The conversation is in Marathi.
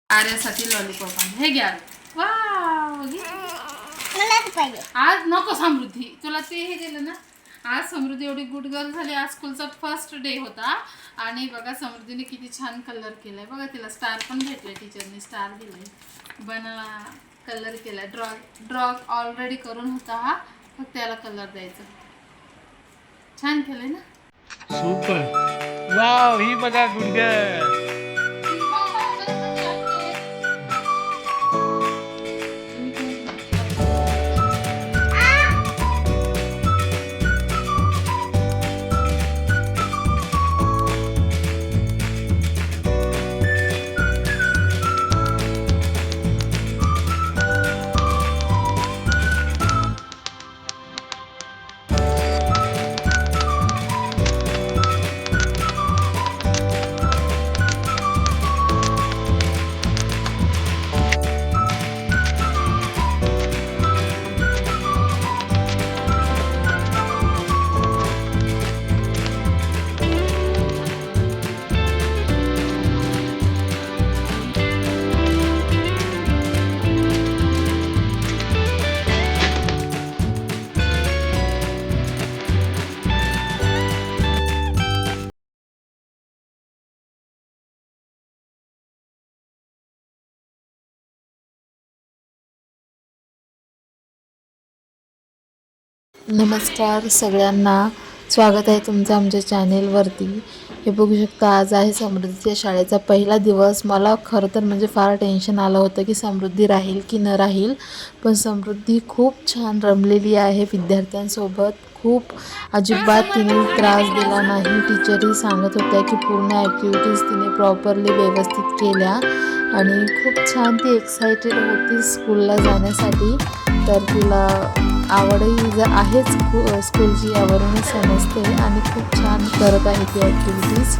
आर्यासाठी लॉलीपॉप आणले. हे घ्या. वाव, घे. मला पाहिजे. आज नको समृद्धी, तुला ते हे दिलं ना. आज समृद्धी एवढी गुड गर्ल झाली. आज स्कूलचा फर्स्ट डे होता आणि बघा समृद्धीने किती छान कलर केलाय. बघा तिला स्टार पण भेटले, टीचरने स्टार दिलाय. बनवा कलर केलाय. ड्रॉ ऑलरेडी करून होता हा, फक्त त्याला कलर द्यायचा. छान केलंय ना. सुपर. वाव, ही बघा गुड गर्ल. नमस्कार सगळ्यांना, स्वागत आहे तुमचं आमच्या चॅनेलवरती. हे बघू शकता, आज आहे समृद्धीच्या शाळेचा पहिला दिवस. मला खरं तर म्हणजे फार टेन्शन आलं होतं की समृद्धी राहील की न राहील, पण समृद्धी खूप छान रमलेली आहे विद्यार्थ्यांसोबत. खूप अजिबात तिने त्रास दिला नाही. टीचरही सांगत होत्या की पूर्ण ॲक्टिव्हिटीज तिने प्रॉपरली व्यवस्थित केल्या आणि खूप छान ती एक्सायटेड होती स्कूलला जाण्यासाठी. तर तिला आवडही जर आहेच स्कूलची, यावरूनच समजते, आणि खूप छान करत आहे ती ॲक्टिव्हिटीज.